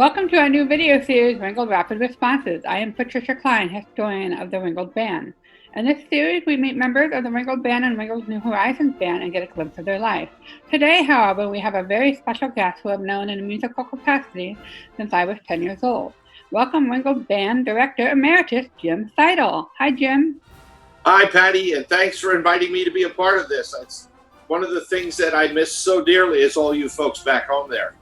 Welcome to our new video series, Ringgold Rapid Responses. I am Patricia Klein, historian of the Ringgold Band. In this series, we meet members of the Ringgold Band and Ringgold's New Horizons Band and get a glimpse of their life. Today, however, we have a very special guest who I've known in a musical capacity since I was 10 years old. Welcome Ringgold Band Director Emeritus, Jim Seidel. Hi, Jim. Hi, Patty, and thanks for inviting me to be a part of this. It's one of the things that I miss so dearly is all you folks back home there.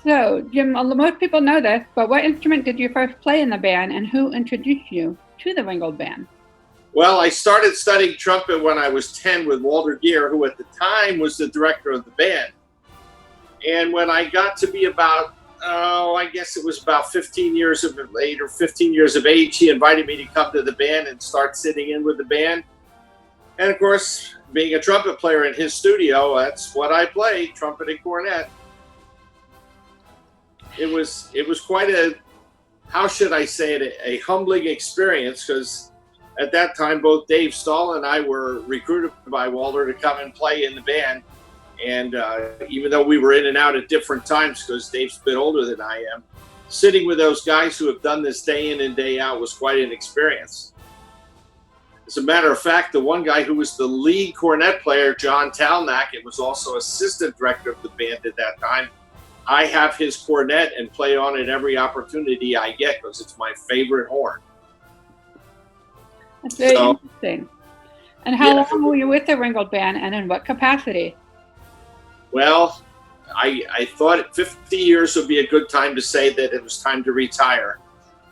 So, Jim, most people know this, but what instrument did you first play in the band and who introduced you to the Ringgold Band? Well, I started studying trumpet when I was 10 with Walter Geer, who at the time was the director of the band. And when I got to be about, I guess it was about 15 years of age, he invited me to come to the band and start sitting in with the band. And of course, being a trumpet player in his studio, that's what I played, trumpet and cornet. It was quite a, how should I say it, a humbling experience, because at that time, both Dave Stahl and I were recruited by Walter to come and play in the band. And even though we were in and out at different times, because Dave's a bit older than I am, sitting with those guys who have done this day in and day out was quite an experience. As a matter of fact, the one guy who was the lead cornet player, John Talnack, and was also assistant director of the band at that time, I have his cornet and play on it every opportunity I get because it's my favorite horn. That's very interesting. And how long were you with the Ringgold Band and in what capacity? Well, I thought 50 years would be a good time to say that it was time to retire.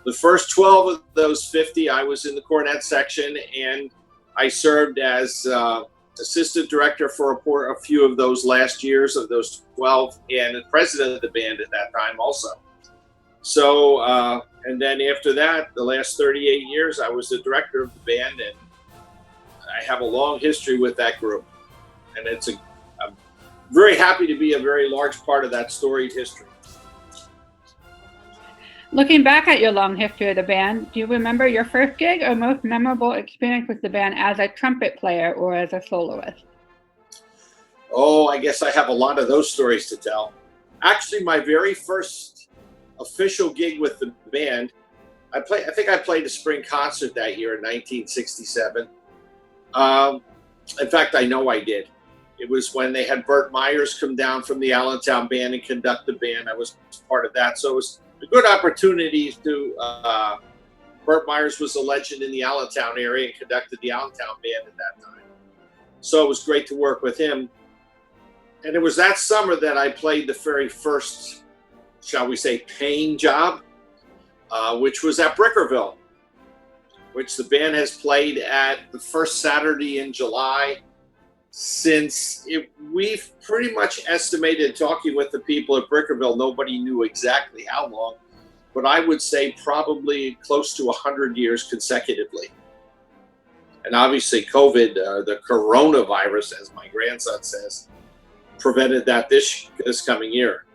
The first 12 of those 50, I was in the cornet section, and I served as assistant director for a few of those last years of those 12, and president of the band at that time also. So, and then after that, the last 38 years, I was the director of the band, and I have a long history with that group. And I'm very happy to be a very large part of that storied history. Looking back at your long history of the band, do you remember your first gig or most memorable experience with the band as a trumpet player or as a soloist? Oh, I guess I have a lot of those stories to tell. Actually, my very first official gig with the band, I think I played a spring concert that year in 1967. In fact, I know I did. It was when they had Burt Myers come down from the Allentown Band and conduct the band. I was part of that. So it was a good opportunity to, Burt Myers was a legend in the Allentown area and conducted the Allentown Band at that time. So it was great to work with him. And it was that summer that I played the very first, shall we say, paying job, which was at Brickerville, which the band has played at the first Saturday in July since we've pretty much estimated, talking with the people at Brickerville, nobody knew exactly how long, but I would say probably close to 100 years consecutively. And obviously COVID, the coronavirus, as my grandson says, prevented that this coming year.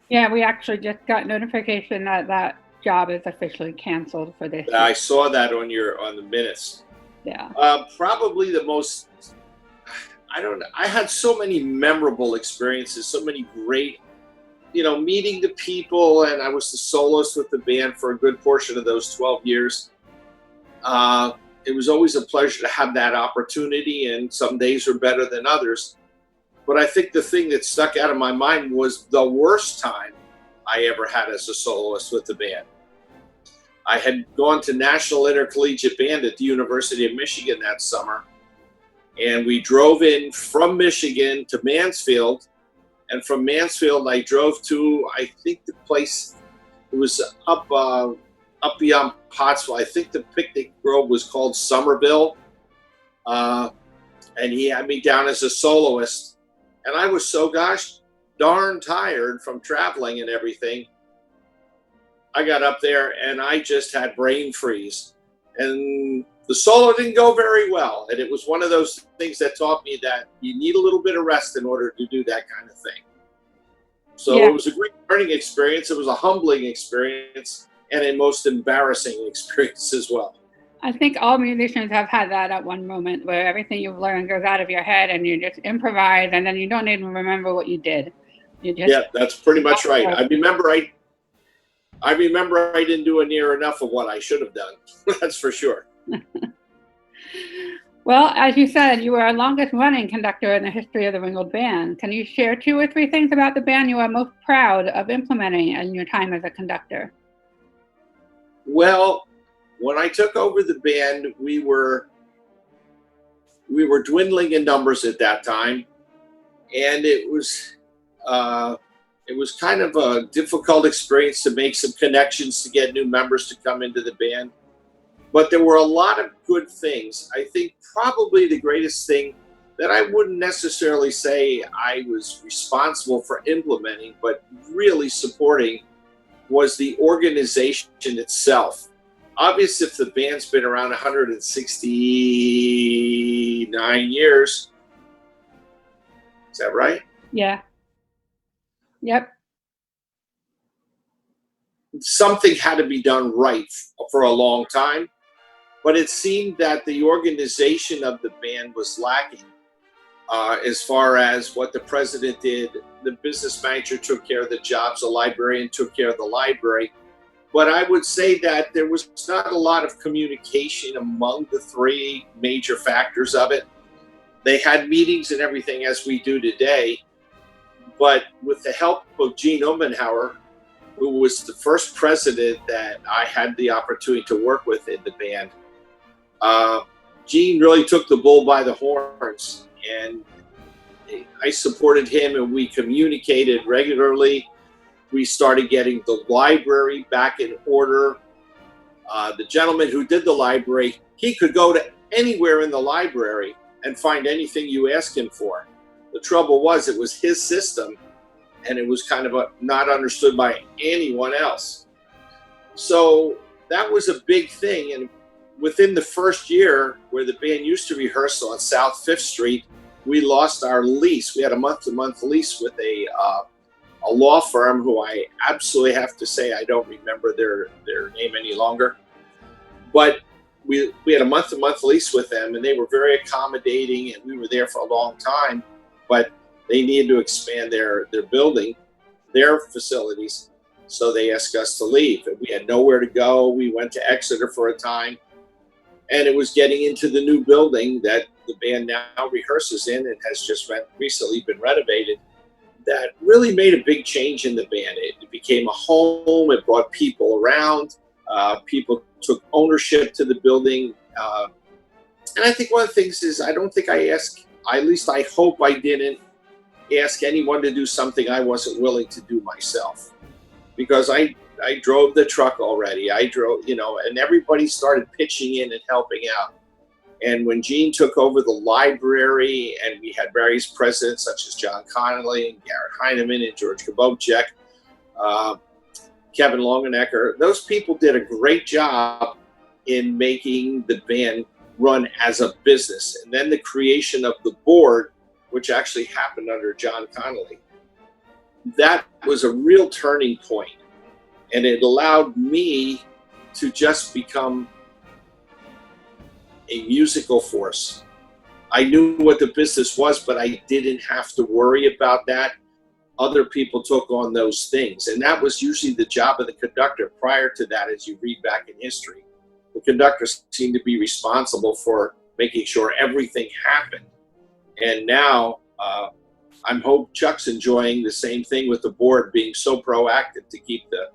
Yeah, we actually just got notification that that job is officially canceled for this year. I saw that on the minutes. Yeah. Probably the most, I don't know. I had so many memorable experiences, so many great, meeting the people, and I was the soloist with the band for a good portion of those 12 years. It was always a pleasure to have that opportunity, and some days were better than others. But I think the thing that stuck out of my mind was the worst time I ever had as a soloist with the band. I had gone to National Intercollegiate Band at the University of Michigan that summer. And we drove in from Michigan to Mansfield. And from Mansfield, I drove to, I think the place, it was up beyond Pottsville. I think the picnic grove was called Somerville. And he had me down as a soloist. And I was so gosh darn tired from traveling and everything. I got up there and I just had brain freeze. And the solo didn't go very well, and it was one of those things that taught me that you need a little bit of rest in order to do that kind of thing. So It was a great learning experience. It was a humbling experience and a most embarrassing experience as well. I think all musicians have had that at one moment where everything you've learned goes out of your head and you just improvise and then you don't even remember what you did. You just Yeah, that's pretty much right. I remember I didn't do near enough of what I should have done. That's for sure. Well, as you said, you are our longest running conductor in the history of the Ringgold Band. Can you share 2 or 3 things about the band you are most proud of implementing in your time as a conductor? Well, when I took over the band, we were dwindling in numbers at that time, and it was kind of a difficult experience to make some connections to get new members to come into the band. But there were a lot of good things. I think probably the greatest thing that I wouldn't necessarily say I was responsible for implementing, but really supporting, was the organization itself. Obviously, if the band's been around 169 years, is that right? Yeah. Yep. Something had to be done right for a long time. But it seemed that the organization of the band was lacking as far as what the president did. The business manager took care of the jobs, the librarian took care of the library. But I would say that there was not a lot of communication among the 3 major factors of it. They had meetings and everything as we do today. But with the help of Gene Umbenhauer, who was the first president that I had the opportunity to work with in the band, Gene really took the bull by the horns, and I supported him, and we communicated regularly. We started getting the library back in order. The gentleman who did the library, he could go to anywhere in the library and find anything you asked him for. The trouble was, it was his system, and it was kind of not understood by anyone else. So that was a big thing. And within the first year, where the band used to rehearse on South 5th Street, we lost our lease. We had a month-to-month lease with a law firm who I absolutely have to say I don't remember their name any longer. But we had a month-to-month lease with them, and they were very accommodating, and we were there for a long time. But they needed to expand their building, their facilities, so they asked us to leave. And we had nowhere to go. We went to Exeter for a time. And it was getting into the new building that the band now rehearses in and has just recently been renovated. That really made a big change in the band. It became a home. It brought people around. People took ownership to the building. And I think one of the things is, I don't think I asked, at least I hope I didn't ask anyone to do something I wasn't willing to do myself. Because I drove the truck already. I drove, and everybody started pitching in and helping out. And when Gene took over the library, and we had various presidents such as John Connolly and Garrett Heineman and George Kabobchek, Kevin Longenecker, those people did a great job in making the band run as a business. And then the creation of the board, which actually happened under John Connolly, that was a real turning point. And it allowed me to just become a musical force. I knew what the business was, but I didn't have to worry about that. Other people took on those things. And that was usually the job of the conductor. Prior to that, as you read back in history, the conductors seemed to be responsible for making sure everything happened. And now, I hope Chuck's enjoying the same thing with the board, being so proactive to keep the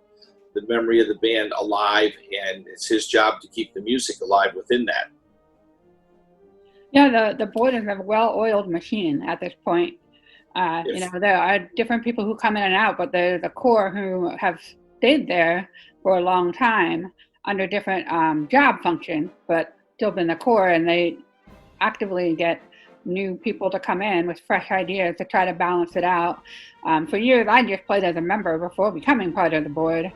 memory of the band alive, and it's his job to keep the music alive within that. Yeah, the board is a well-oiled machine at this point. Yes. There are different people who come in and out, but there's a core who have stayed there for a long time under different job functions, but still been the core, and they actively get new people to come in with fresh ideas to try to balance it out. For years, I just played as a member before becoming part of the board,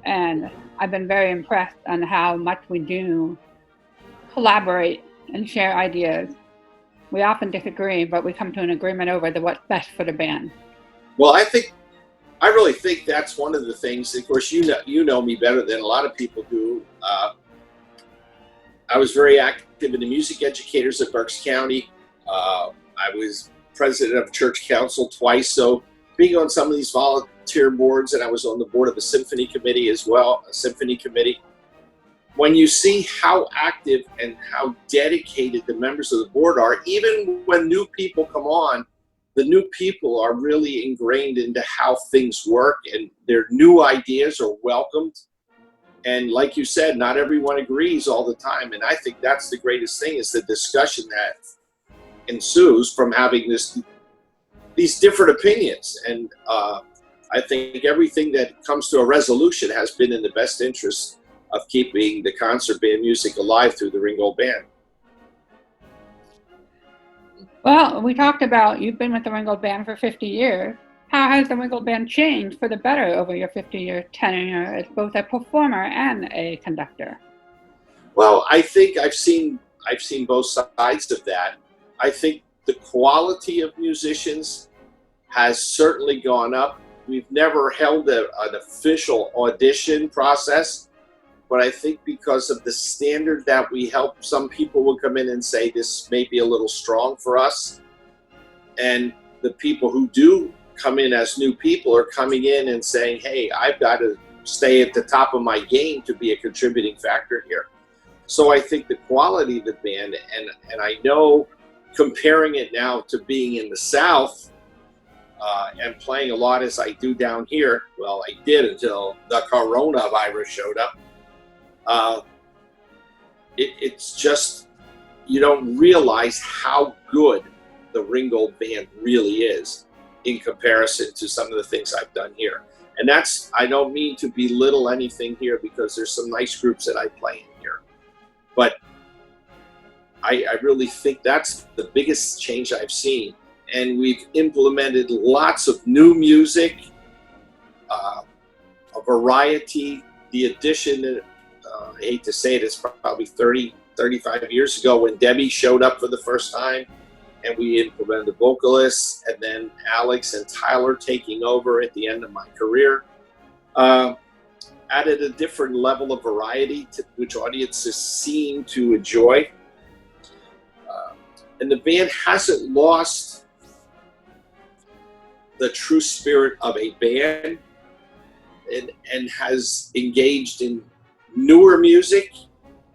and I've been very impressed on how much we do collaborate and share ideas. We often disagree, but we come to an agreement over what's best for the band. Well, I really think that's one of the things. Of course, you know me better than a lot of people do. I was very active in the music educators at Berks County. I was president of church council twice. So being on some of these volunteer boards, and I was on the board of a symphony committee as well, a symphony committee. When you see how active and how dedicated the members of the board are, even when new people come on, the new people are really ingrained into how things work, and their new ideas are welcomed. And like you said, not everyone agrees all the time. And I think that's the greatest thing, is the discussion that ensues from having these different opinions. And I think everything that comes to a resolution has been in the best interest of keeping the concert band music alive through the Ringgold Band. Well, we talked about you've been with the Ringgold Band for 50 years. How has the Ringgold Band changed for the better over your 50-year tenure as both a performer and a conductor? Well, I think I've seen both sides of that. I think the quality of musicians has certainly gone up. We've never held an official audition process, but I think because of the standard that we help, some people will come in and say this may be a little strong for us. And the people who do come in as new people are coming in and saying, hey, I've got to stay at the top of my game to be a contributing factor here. So I think the quality of the band, and I know comparing it now to being in the South and playing a lot as I do down here, well, I did until the coronavirus showed up. It's just, you don't realize how good the Ringgold Band really is in comparison to some of the things I've done here. And that's, I don't mean to belittle anything here, because there's some nice groups that I play in here. But I really think that's the biggest change I've seen. And we've implemented lots of new music, a variety. The addition, I hate to say it, it's probably 30, 35 years ago when Debbie showed up for the first time, and we implemented the vocalists, and then Alex and Tyler taking over at the end of my career. Added a different level of variety to which audiences seem to enjoy. And the band hasn't lost the true spirit of a band, and has engaged in newer music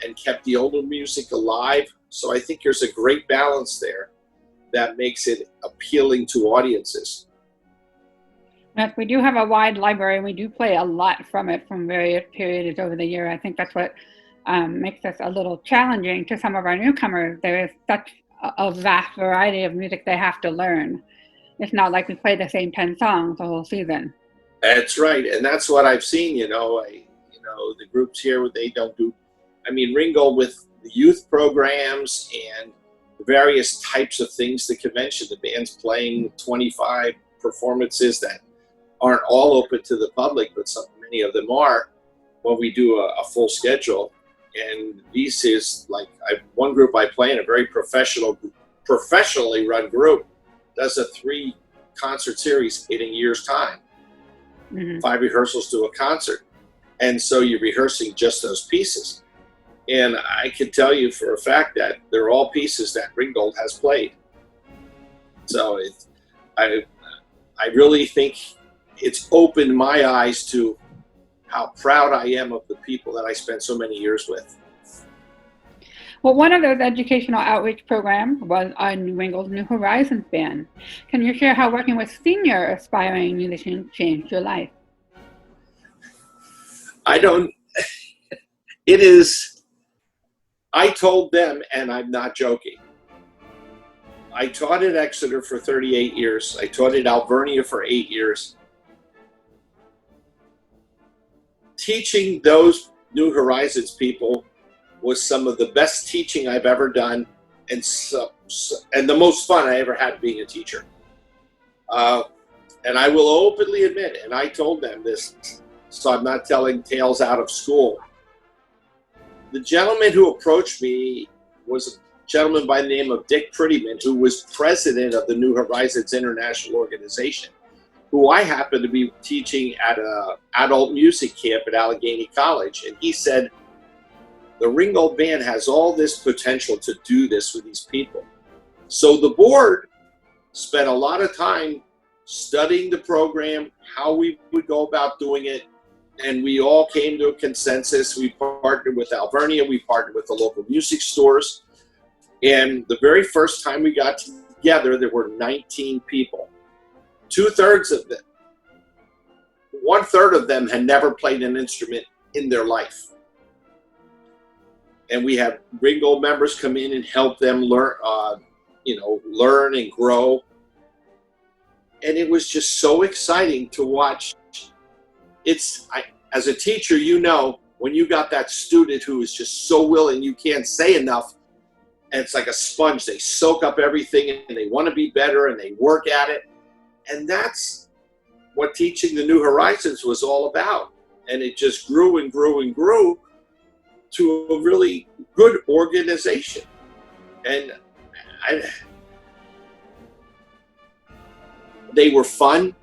and kept the older music alive. So I think there's a great balance there that makes it appealing to audiences. Yes, we do have a wide library, and we do play a lot from it from various periods over the year. I think that's what makes us a little challenging to some of our newcomers. There is such a vast variety of music they have to learn. It's not like we play the same 10 songs the whole season. That's right, and that's what I've seen. The groups here, they don't do. I mean, Ringgold with the youth programs and the various types of things, the convention, the band's playing 25 performances that aren't all open to the public, but many of them are when we do a full schedule. And these is like one group I play in, a very professionally run group, does a 3-concert series in a year's time. Mm-hmm. 5 rehearsals to a concert. And so you're rehearsing just those pieces. And I can tell you for a fact that they're all pieces that Ringgold has played. So I really think it's opened my eyes to how proud I am of the people that I spent so many years with. Well, one of those educational outreach programs was on Ringgold's New Horizons Band. Can you share how working with senior aspiring musicians changed your life? I told them, and I'm not joking, I taught at Exeter for 38 years. I taught at Alvernia for 8 years. Teaching those New Horizons people was some of the best teaching I've ever done, and the most fun I ever had being a teacher. And I will openly admit, and I told them this, so I'm not telling tales out of school. The gentleman who approached me was a gentleman by the name of Dick Prettyman, who was president of the New Horizons International Organization, who I happened to be teaching at an adult music camp at Allegheny College. And he said, the Ringgold Band has all this potential to do this with these people. So the board spent a lot of time studying the program, how we would go about doing it, and we all came to a consensus. We partnered with Alvernia, we partnered with the local music stores, and the very first time we got together, there were 19 people. 2/3 of them, 1/3 of them had never played an instrument in their life. And we had Ringgold members come in and help them learn, learn and grow. And it was just so exciting to watch. As a teacher, when you got that student who is just so willing, you can't say enough, and it's like a sponge. They soak up everything and they want to be better and they work at it. And that's what teaching the New Horizons was all about. And it just grew and grew and grew to a really good organization. And they were fun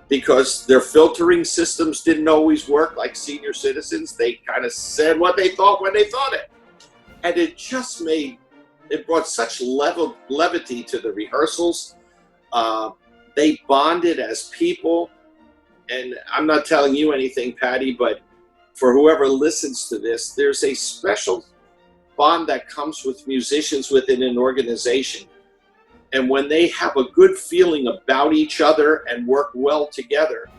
because their filtering systems didn't always work like senior citizens. They kind of said what they thought when they thought it. And it brought such levity to the rehearsals. They bonded as people. And I'm not telling you anything, Patty, but for whoever listens to this, there's a special bond that comes with musicians within an organization. And when they have a good feeling about each other and work well together,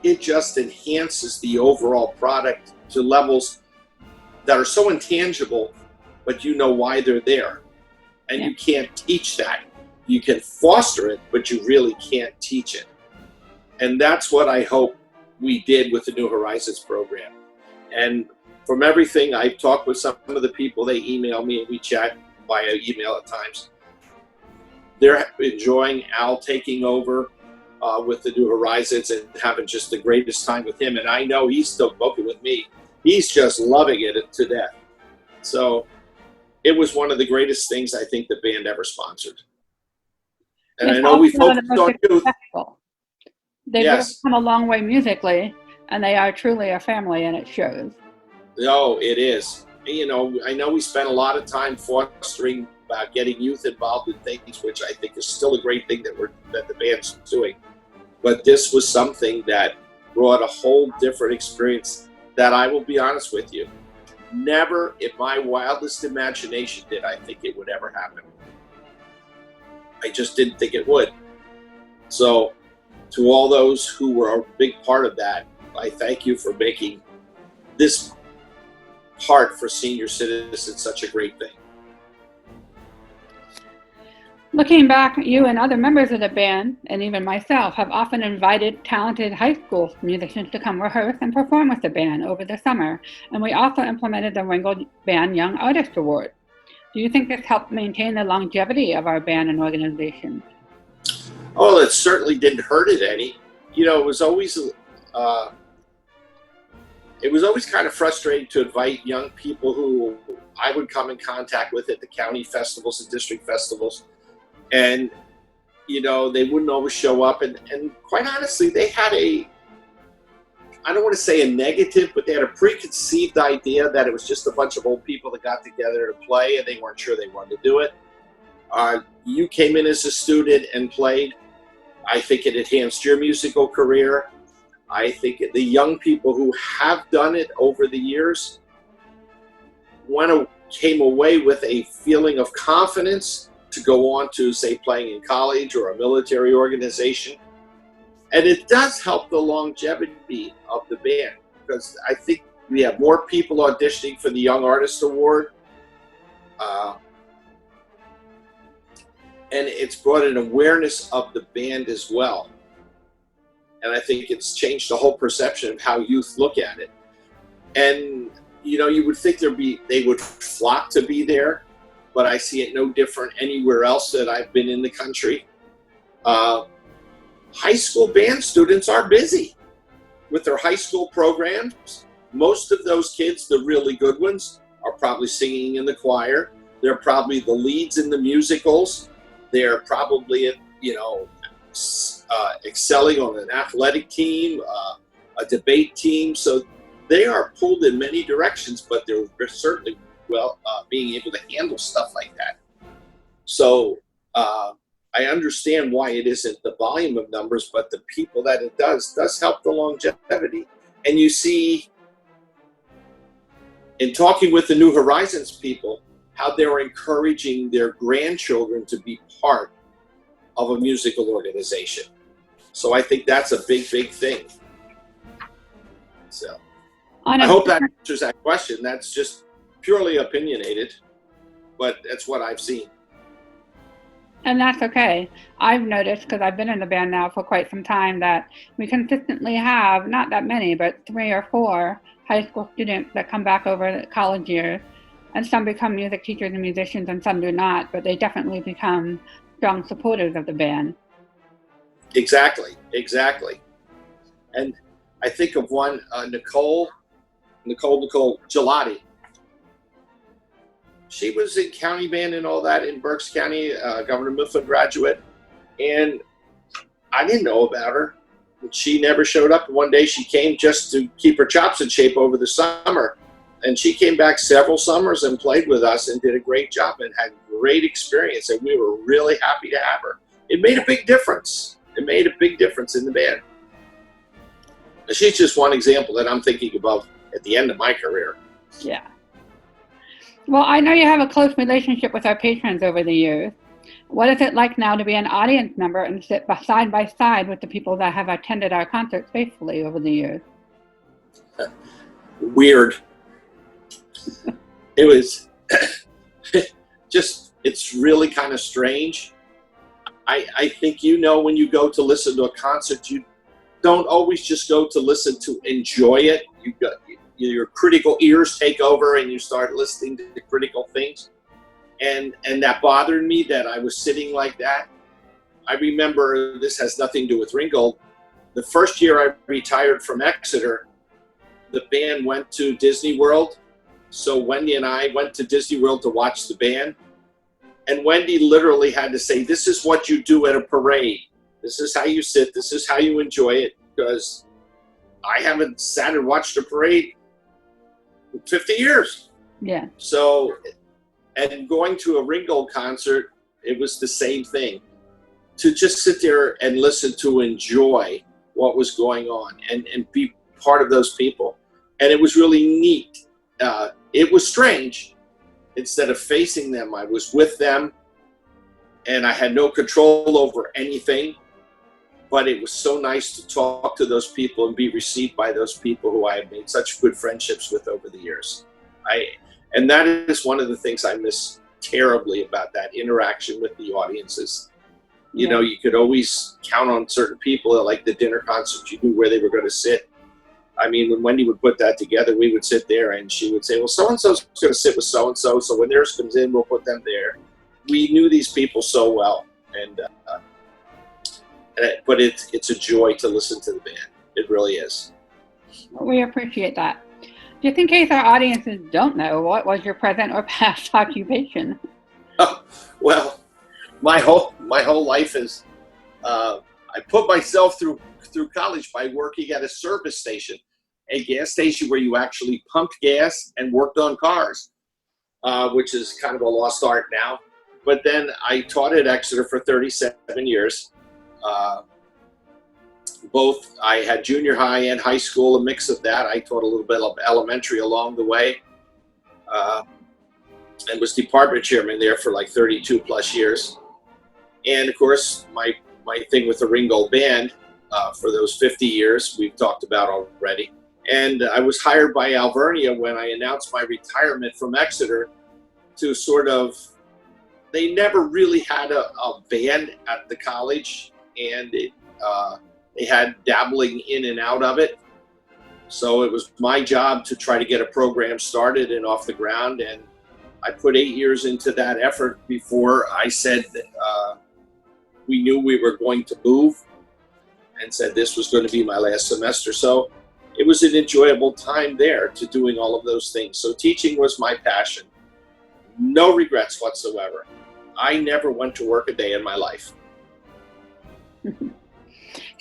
it just enhances the overall product to levels that are so intangible, but you know why they're there. And you can't teach that. You can foster it, but you really can't teach it. And that's what I hope we did with the New Horizons program. And from everything, I've talked with some of the people, they email me and we chat via email at times. They're enjoying Al taking over with the New Horizons and having just the greatest time with him. And I know he's still working with me. He's just loving it to death. So it was one of the greatest things I think the band ever sponsored. And I know we focused on youth. They've really come a long way musically, and they are truly a family, and it shows. No, it is. I know we spent a lot of time fostering getting youth involved in things, which I think is still a great thing that the band's doing. But this was something that brought a whole different experience that I will be honest with you, never in my wildest imagination did I think it would ever happen. I just didn't think it would. So to all those who were a big part of that, I thank you for making this part for senior citizens such a great thing. Looking back, you and other members of the band, and even myself, have often invited talented high school musicians to come rehearse and perform with the band over the summer, and we also implemented the Ringgold Band Young Artist Award. Do you think this helped maintain the longevity of our band and organization? Oh, it certainly didn't hurt it any. It was always kind of frustrating to invite young people who I would come in contact with at the county festivals and district festivals. And, they wouldn't always show up. And quite honestly, they had I don't want to say a negative, but they had a preconceived idea that it was just a bunch of old people that got together to play and they weren't sure they wanted to do it. You came in as a student and played. I think it enhanced your musical career. I think the young people who have done it over the years came away with a feeling of confidence to go on to, say, playing in college or a military organization. And it does help the longevity of the band because I think we have more people auditioning for the Young Artist Award. And it's brought an awareness of the band as well. And I think it's changed the whole perception of how youth look at it. And, you would think they would flock to be there, but I see it no different anywhere else that I've been in the country. High school band students are busy with their high school programs. Most of those kids, the really good ones, are probably singing in the choir. They're probably the leads in the musicals. They're probably, excelling on an athletic team, a debate team. So they are pulled in many directions, but they're certainly being able to handle stuff like that. So I understand why it isn't the volume of numbers, but the people that it does help the longevity. And you see, in talking with the New Horizons people, how they're encouraging their grandchildren to be part of a musical organization. So I think that's a big, big thing. So I hope that answers that question. That's just purely opinionated, but that's what I've seen. And that's okay. I've noticed, because I've been in the band now for quite some time, that we consistently have, not that many, but 3 or 4 high school students that come back over the college years. And some become music teachers and musicians, and some do not, but they definitely become strong supporters of the band. Exactly. And I think of one, Nicole Gelati. She was in county band and all that in Berks County, Governor Mifflin graduate. And I didn't know about her. She never showed up. One day she came just to keep her chops in shape over the summer. And she came back several summers and played with us and did a great job and had great experience. And we were really happy to have her. It made a big difference. It made a big difference in the band. And she's just one example that I'm thinking about at the end of my career. Yeah. Well, I know you have a close relationship with our patrons over the years. What is it like now to be an audience member and sit side by side with the people that have attended our concerts faithfully over the years? Weird. It was just, it's really kind of strange. I think, when you go to listen to a concert, you don't always just go to listen to enjoy it. Your critical ears take over and you start listening to critical things. And that bothered me that I was sitting like that. I remember, this has nothing to do with Ringgold. The first year I retired from Exeter, the band went to Disney World. So Wendy and I went to Disney World to watch the band. And Wendy literally had to say, this is what you do at a parade. This is how you sit. This is how you enjoy it. Because I haven't sat and watched a parade in 50 years. Yeah. So, and going to a Ringgold concert, it was the same thing. To just sit there and listen to enjoy what was going on and be part of those people. And it was really neat. It was strange. Instead of facing them, I was with them and I had no control over anything. But it was so nice to talk to those people and be received by those people who I have made such good friendships with over the years. And that is one of the things I miss terribly about that interaction with the audiences. You know, you could always count on certain people at like the dinner concerts. You knew where they were going to sit. I mean, when Wendy would put that together, we would sit there and she would say, well, so-and-so's going to sit with so-and-so. So when theirs comes in, we'll put them there. We knew these people so well. But it's a joy to listen to the band. It really is. We appreciate that. Just in case our audiences don't know, what was your present or past occupation? Oh, well, my whole life is, I put myself through college by working at a service station, a gas station where you actually pumped gas and worked on cars, which is kind of a lost art now. But then I taught at Exeter for 37 years. Both, I had junior high and high school, a mix of that. I taught a little bit of elementary along the way, and was department chairman there for like 32 plus years. And of course, my thing with the Ringgold band for those 50 years, we've talked about already. And I was hired by Alvernia when I announced my retirement from Exeter to sort of, they never really had a band at the college, and they had dabbling in and out of it. So it was my job to try to get a program started and off the ground. And I put 8 years into that effort before I said we knew we were going to move, and said this was going to be my last semester. So it was an enjoyable time there to doing all of those things. So teaching was my passion. No regrets whatsoever. I never went to work a day in my life.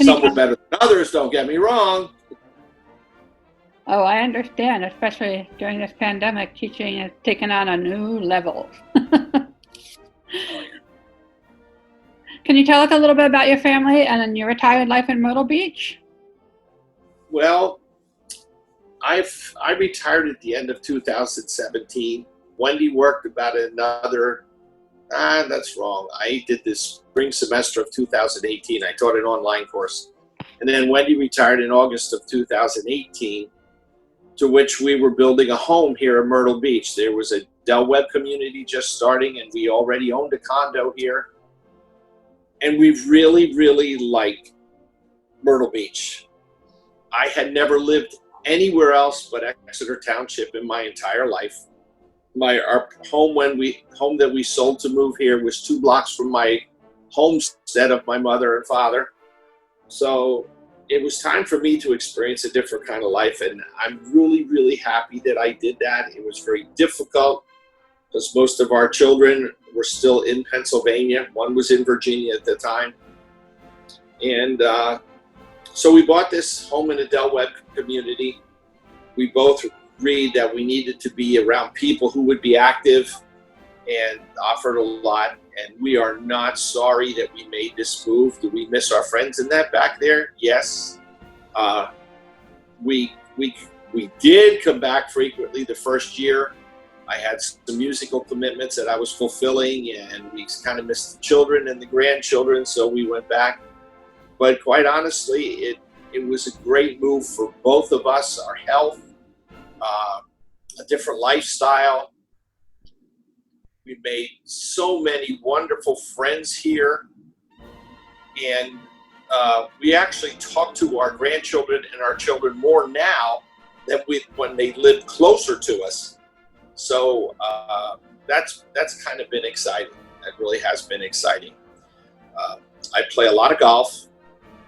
Some were better than others, don't get me wrong. Oh, I understand, especially during this pandemic, teaching has taken on a new level. Can you tell us a little bit about your family and then your retired life in Myrtle Beach? Well, I retired at the end of 2017. Wendy worked about another, that's wrong. I did this spring semester of 2018. I taught an online course. And then Wendy retired in August of 2018, to which we were building a home here in Myrtle Beach. There was a Del Webb community just starting, and we already owned a condo here. And we really, really liked Myrtle Beach. I had never lived anywhere else but Exeter Township in my entire life. Our home that we sold to move here was 2 blocks from my homestead of my mother and father. So it was time for me to experience a different kind of life, and I'm really, really happy that I did that. It was very difficult because most of our children were still in Pennsylvania. One was in Virginia at the time. And so we bought this home in the Del Webb community. We both agreed that we needed to be around people who would be active and offered a lot. And we are not sorry that we made this move. Do we miss our friends in that back there? Yes. We did come back frequently the first year. I had some musical commitments that I was fulfilling, and we kind of missed the children and the grandchildren, so we went back. But quite honestly, it was a great move for both of us, our health, a different lifestyle. We made so many wonderful friends here, and we actually talk to our grandchildren and our children more now than when they lived closer to us. So that's kind of been exciting. That really has been exciting. I play a lot of golf.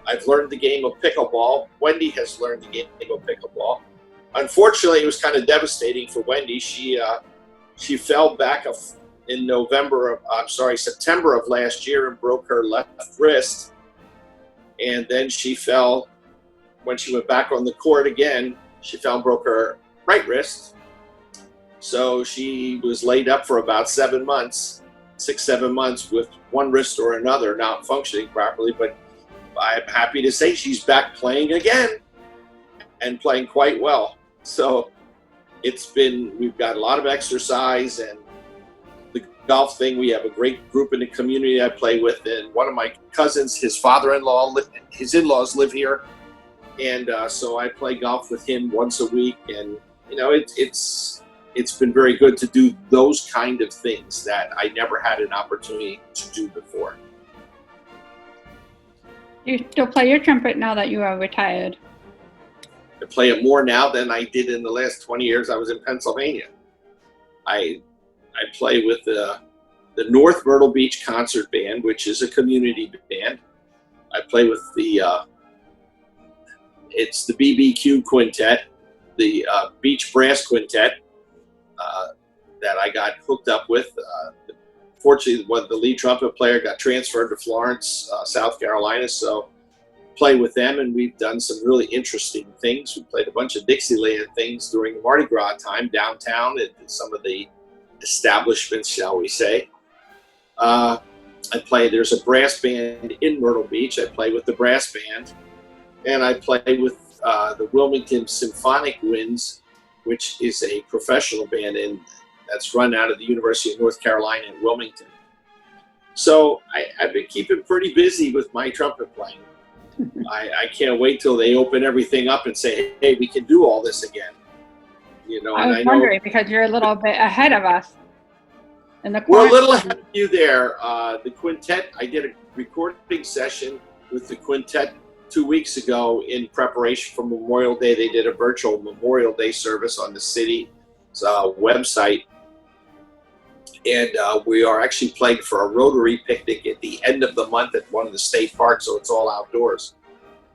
I've learned the game of pickleball. Wendy has learned the game of pickleball. Unfortunately, it was kind of devastating for Wendy. She fell back in September of last year and broke her left wrist. And then she fell, when she went back on the court again, she fell and broke her right wrist. So she was laid up for about 7 months, 6-7 months with one wrist or another not functioning properly. But I'm happy to say she's back playing again and playing quite well. So we've got a lot of exercise, and the golf thing, we have a great group in the community I play with, and one of my cousins, his in-laws live here. And so I play golf with him once a week, and it's been very good to do those kind of things that I never had an opportunity to do before. You still play your trumpet now that you are retired? I play it more now than I did in the last 20 years I was in Pennsylvania. I play with the North Myrtle Beach Concert Band, which is a community band. I play with it's the BBQ Quintet, the Beach Brass Quintet that I got hooked up with. Fortunately, the lead trumpet player got transferred to Florence, South Carolina, so play with them, and we've done some really interesting things. We played a bunch of Dixieland things during Mardi Gras time downtown at some of the establishments, shall we say. There's a brass band in Myrtle Beach. I play with the brass band, and I play with the Wilmington Symphonic Winds, which is a professional band that's run out of the University of North Carolina in Wilmington. So I've been keeping pretty busy with my trumpet playing. I can't wait till they open everything up and say, hey, we can do all this again. I was wondering, because you're a little bit ahead of us in the We're a little ahead of you there. The quintet, I did a recording session with the quintet 2 weeks ago in preparation for Memorial Day. They did a virtual Memorial Day service on the city's website. And we are actually playing for a Rotary picnic at the end of the month at one of the state parks, so it's all outdoors.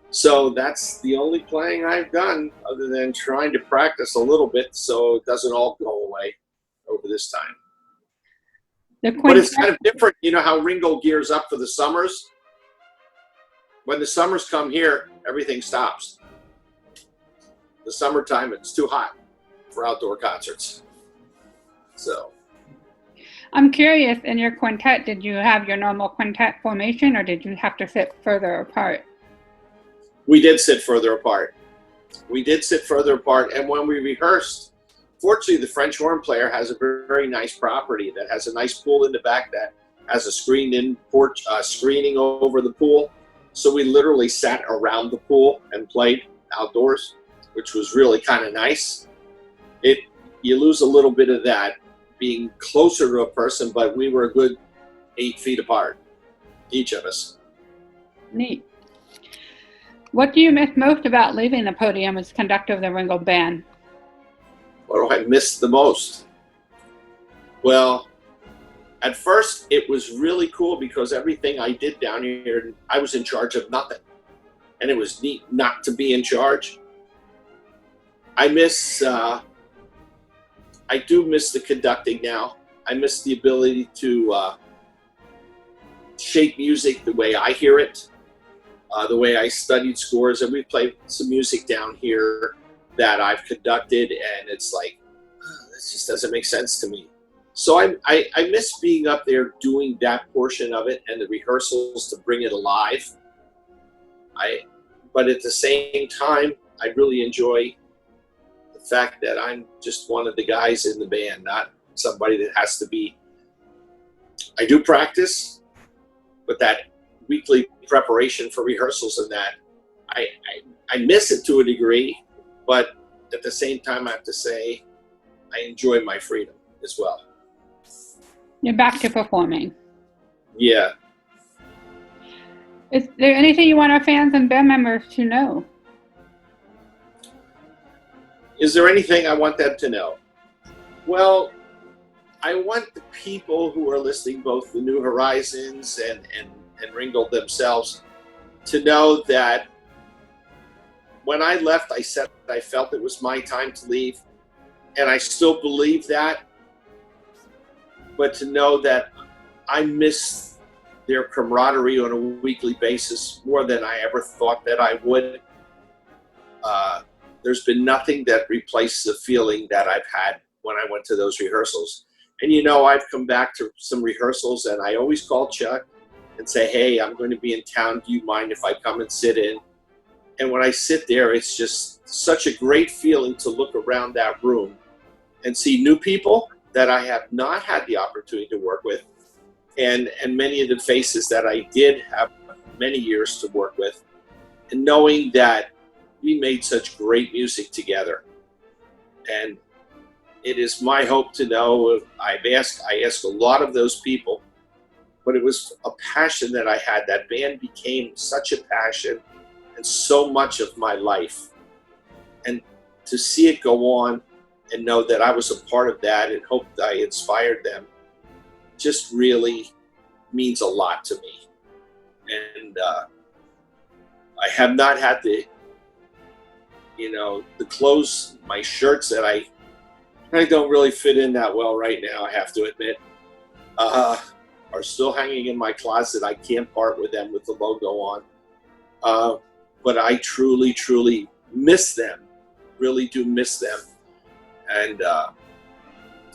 So that's the only playing I've done, other than trying to practice a little bit so it doesn't all go away over this time. But it's kind of different. You know how Ringgold gears up for the summers? When the summers come here, everything stops. The summertime, it's too hot for outdoor concerts. So I'm curious, in your quintet, did you have your normal quintet formation, or did you have to sit further apart? We did sit further apart. We did sit further apart, and when we rehearsed, fortunately, the French horn player has a very nice property that has a nice pool in the back that has a screened-in porch, screening over the pool. So we literally sat around the pool and played outdoors, which was really kind of nice. You lose a little bit of that being closer to a person, but we were a good 8 feet apart, each of us. Neat. What do you miss most about leaving the podium as conductor of the Ringgold Band? What do I miss the most? Well, at first it was really cool because everything I did down here, I was in charge of nothing. And it was neat not to be in charge. I do miss the conducting now. I miss the ability to shape music the way I hear it, the way I studied scores. And we played some music down here that I've conducted, and it's like, this just doesn't make sense to me. So I miss being up there doing that portion of it and the rehearsals to bring it alive. But at the same time, I really enjoy the fact that I'm just one of the guys in the band, not somebody that has to be. I do practice, but that weekly preparation for rehearsals and that, I miss it to a degree, but at the same time, I have to say, I enjoy my freedom as well. You're back to performing. Yeah. Is there anything you want our fans and band members to know? Is there anything I want them to know? Well, I want the people who are listening, both the New Horizons and Ringgold themselves, to know that when I left, I said I felt it was my time to leave, and I still believe that. But to know that I miss their camaraderie on a weekly basis more than I ever thought that I would. There's been nothing that replaced the feeling that I've had when I went to those rehearsals. And I've come back to some rehearsals, and I always call Chuck and say, hey, I'm going to be in town. Do you mind if I come and sit in? And when I sit there, it's just such a great feeling to look around that room and see new people that I have not had the opportunity to work with, and many of the faces that I did have many years to work with, and knowing that we made such great music together. And it is my hope to know, I asked a lot of those people, but it was a passion that I had. That band became such a passion and so much of my life. And to see it go on and know that I was a part of that and hope that I inspired them just really means a lot to me. And I have not had the clothes, my shirts that I don't really fit in that well right now, I have to admit, are still hanging in my closet. I can't part with them with the logo on. But I truly, truly miss them, really do miss them. And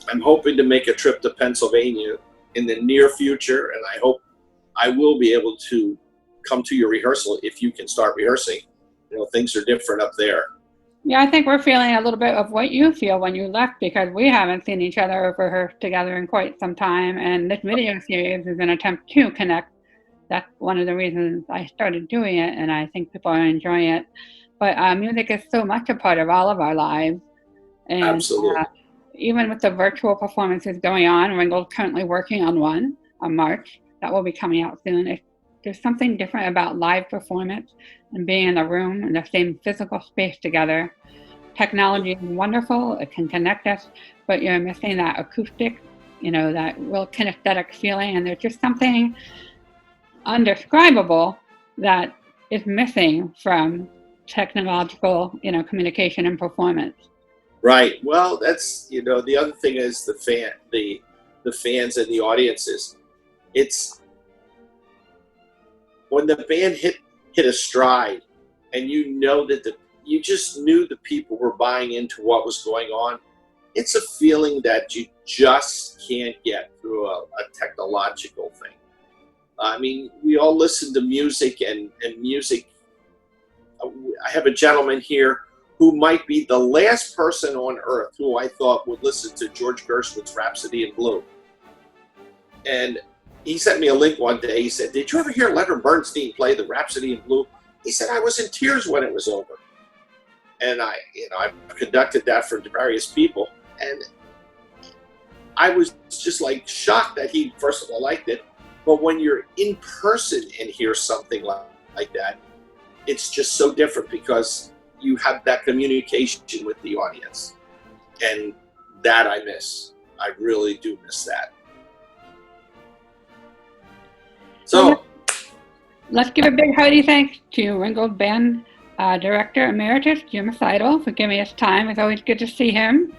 I'm hoping to make a trip to Pennsylvania in the near future, and I hope I will be able to come to your rehearsal if you can start rehearsing. Things are different up there. Yeah, I think we're feeling a little bit of what you feel when you left, because we haven't seen each other or rehearsed together in quite some time, and this video series is an attempt to connect. That's one of the reasons I started doing it, and I think people are enjoying it. But music is so much a part of all of our lives. And Absolutely. Even with the virtual performances going on, Ringgold's currently working on one on March that will be coming out soon. There's something different about live performance and being in a room in the same physical space together. Technology is wonderful, it can connect us, but you're missing that acoustic, that real kinesthetic feeling, and there's just something undescribable that is missing from technological, communication and performance. Right. Well, that's, the other thing is the fans and the audiences. It's when the band hit a stride, and that you just knew the people were buying into what was going on. It's a feeling that you just can't get through a technological thing. I mean, we all listen to music, and music. I have a gentleman here who might be the last person on earth who I thought would listen to George Gershwin's Rhapsody in Blue. And he sent me a link one day. He said, "Did you ever hear Leonard Bernstein play the Rhapsody in Blue?" He said, "I was in tears when it was over." And I've conducted that for various people, and I was just like shocked that he, first of all, liked it. But when you're in person and hear something like that, it's just so different because you have that communication with the audience. And that I miss. I really do miss that. So let's give a big hearty thanks to Ringgold Band Director Emeritus Jim Seidel for giving us time. It's always good to see him,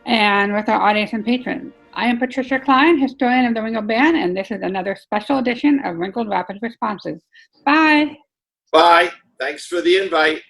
and with our audience and patrons. I am Patricia Klein, historian of the Ringgold Band, and this is another special edition of Ringgold Rapid Responses. Bye. Bye. Thanks for the invite.